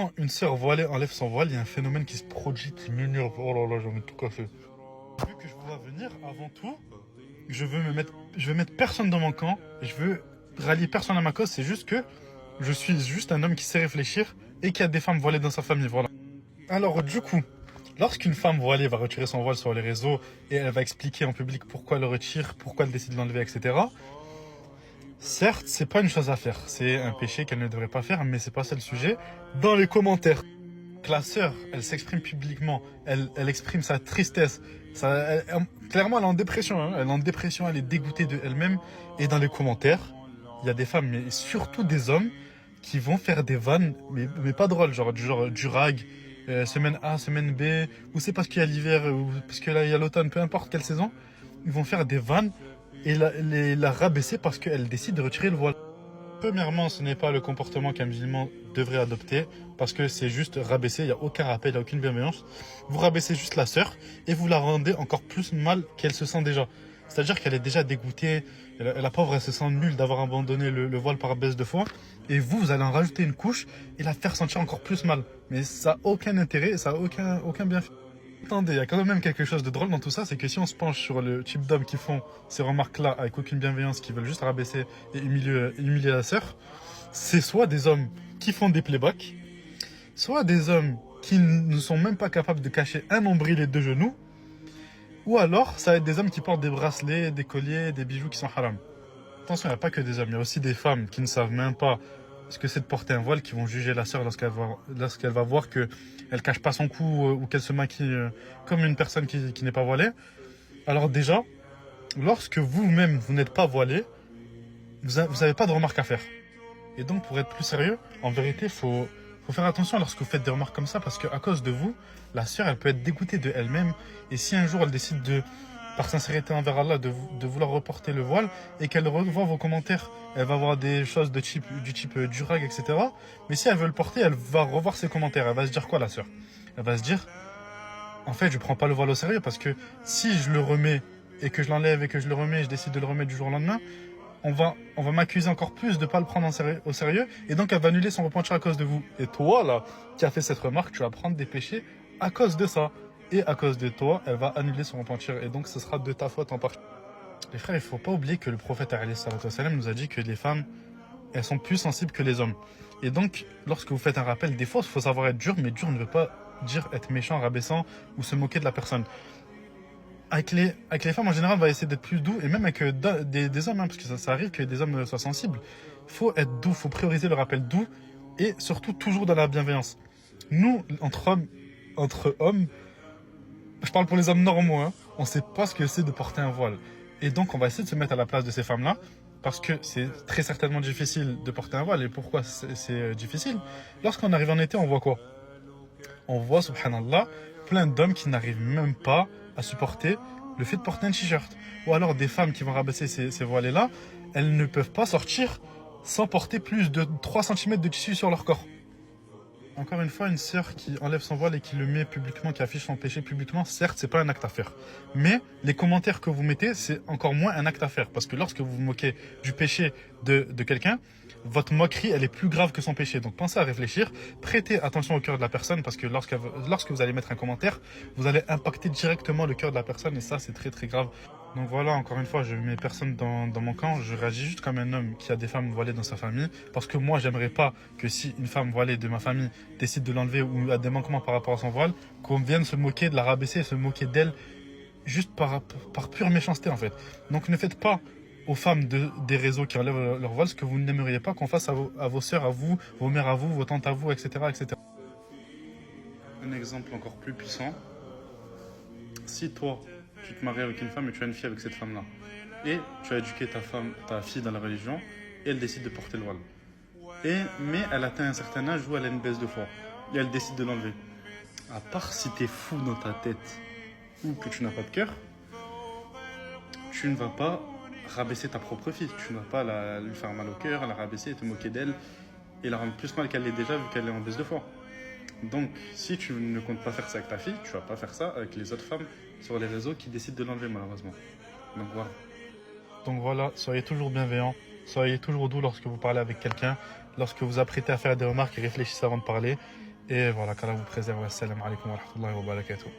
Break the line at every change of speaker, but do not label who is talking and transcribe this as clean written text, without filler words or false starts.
Quand une sœur voilée enlève son voile, il y a un phénomène qui se produit qui m'énerve. Oh là là, j'ai envie de tout casser. Vu que je vous vois venir, avant tout, je veux mettre personne dans mon camp. Je veux rallier personne à ma cause. C'est juste que je suis juste un homme qui sait réfléchir et qui a des femmes voilées dans sa famille. Voilà. Alors, du coup, lorsqu'une femme voilée va retirer son voile sur les réseaux et elle va expliquer en public pourquoi elle le retire, pourquoi elle décide de l'enlever, etc. Certes, c'est pas une chose à faire. C'est un péché qu'elle ne devrait pas faire, mais c'est pas ça le sujet. Dans les commentaires, que la sœur, elle s'exprime publiquement, elle exprime sa tristesse. Clairement, elle est en dépression. Hein. Elle est en dépression, elle est dégoûtée de elle-même. Et dans les commentaires, il y a des femmes, mais surtout des hommes, qui vont faire des vannes, mais pas drôles, genre du rag, semaine A, semaine B, ou c'est parce qu'il y a l'hiver, ou parce que là il y a l'automne, peu importe quelle saison, ils vont faire des vannes et la rabaisser parce qu'elle décide de retirer le voile. Premièrement, ce n'est pas le comportement qu'un musulman devrait adopter, parce que c'est juste rabaisser, il n'y a aucun rappel, il n'y a aucune bienveillance. Vous rabaissez juste la sœur et vous la rendez encore plus mal qu'elle se sent déjà. C'est-à-dire qu'elle est déjà dégoûtée, la pauvre, elle se sent nulle d'avoir abandonné le voile par baisse de foi, et vous allez en rajouter une couche et la faire sentir encore plus mal. Mais ça n'a aucun intérêt, ça n'a aucun bienfait. Attendez, il y a quand même quelque chose de drôle dans tout ça, c'est que si on se penche sur le type d'hommes qui font ces remarques-là avec aucune bienveillance, qui veulent juste rabaisser et humilier la sœur, c'est soit des hommes qui font des playbacks, soit des hommes qui ne sont même pas capables de cacher un nombril et deux genoux, ou alors ça va être des hommes qui portent des bracelets, des colliers, des bijoux qui sont haram. Attention, il n'y a pas que des hommes, il y a aussi des femmes qui ne savent même pas ce que c'est de porter un voile, qui vont juger la sœur lorsqu'elle va voir qu'elle ne cache pas son cou ou qu'elle se maquille comme une personne qui n'est pas voilée. Alors déjà, lorsque vous-même, vous n'êtes pas voilé, vous n'avez pas de remarques à faire. Et donc, pour être plus sérieux, en vérité, faut faire attention lorsque vous faites des remarques comme ça, parce qu'à cause de vous, la sœur, elle peut être dégoûtée de elle-même. Et si un jour, elle décide par sincérité envers Allah, de vouloir reporter le voile, et qu'elle revoit vos commentaires, elle va voir des choses du type durag, etc. Mais si elle veut le porter, elle va revoir ses commentaires. Elle va se dire quoi, la sœur? Elle va se dire, en fait, je prends pas le voile au sérieux, parce que si je le remets, et que je l'enlève, et que je le remets, je décide de le remettre du jour au lendemain, on va m'accuser encore plus de ne pas le prendre au sérieux, et donc elle va annuler son repentir à cause de vous. Et toi, là, qui as fait cette remarque, tu vas prendre des péchés à cause de ça. Et à cause de toi, elle va annuler son repentir, et donc ce sera de ta faute en partie. Les frères, il ne faut pas oublier que le prophète alayhi salatu wassalam nous a dit que les femmes, elles sont plus sensibles que les hommes. Et donc, lorsque vous faites un rappel, des fois, il faut savoir être dur, mais dur ne veut pas dire être méchant, rabaissant ou se moquer de la personne. Avec les femmes, en général, on va essayer d'être plus doux, et même avec des hommes, hein, parce que ça arrive que des hommes soient sensibles. Il faut être doux, il faut prioriser le rappel doux, et surtout toujours dans la bienveillance. Nous, entre hommes, je parle pour les hommes normaux, hein, on ne sait pas ce que c'est de porter un voile. Et donc, on va essayer de se mettre à la place de ces femmes-là, parce que c'est très certainement difficile de porter un voile. Et pourquoi c'est difficile? Lorsqu'on arrive en été, on voit quoi? On voit, subhanallah, plein d'hommes qui n'arrivent même pas à supporter le fait de porter un t-shirt. Ou alors des femmes qui vont rabaisser ces voiles-là, elles ne peuvent pas sortir sans porter plus de 3 cm de tissu sur leur corps. Encore une fois, une sœur qui enlève son voile et qui le met publiquement, qui affiche son péché publiquement, certes, c'est pas un acte à faire. Mais les commentaires que vous mettez, c'est encore moins un acte à faire. Parce que lorsque vous vous moquez du péché de quelqu'un, votre moquerie, elle est plus grave que son péché. Donc pensez à réfléchir, prêtez attention au cœur de la personne, parce que lorsque vous allez mettre un commentaire, vous allez impacter directement le cœur de la personne, et ça, c'est très très grave. Donc voilà, encore une fois, je mets personne dans mon camp, je réagis juste comme un homme qui a des femmes voilées dans sa famille, parce que moi, j'aimerais pas que si une femme voilée de ma famille décide de l'enlever ou a des manquements par rapport à son voile, qu'on vienne se moquer, de la rabaisser, se moquer d'elle, juste par pure méchanceté en fait. Donc ne faites pas aux femmes des réseaux qui enlèvent leur voile ce que vous n'aimeriez pas qu'on fasse à vos sœurs, à vous, vos mères à vous, vos tantes à vous, etc., etc. Un exemple encore plus puissant, si toi, tu te maries avec une femme et tu as une fille avec cette femme-là, et tu as éduqué ta fille dans la religion, et elle décide de porter le voile. Mais elle atteint un certain âge où elle a une baisse de foi, et elle décide de l'enlever. À part si tu es fou dans ta tête, ou que tu n'as pas de cœur, tu ne vas pas rabaisser ta propre fille. Tu ne vas pas lui faire mal au cœur, la rabaisser, te moquer d'elle, et la rendre plus mal qu'elle l'est déjà vu qu'elle est en baisse de foi. Donc, si tu ne comptes pas faire ça avec ta fille, tu vas pas faire ça avec les autres femmes sur les réseaux qui décident de l'enlever malheureusement. Donc voilà, soyez toujours bienveillants, soyez toujours doux lorsque vous parlez avec quelqu'un, lorsque vous apprêtez à faire des remarques et réfléchissez avant de parler. Et voilà, qu'Allah vous préserve. Assalamu alaikum wa rahmatullahi wa barakatuh.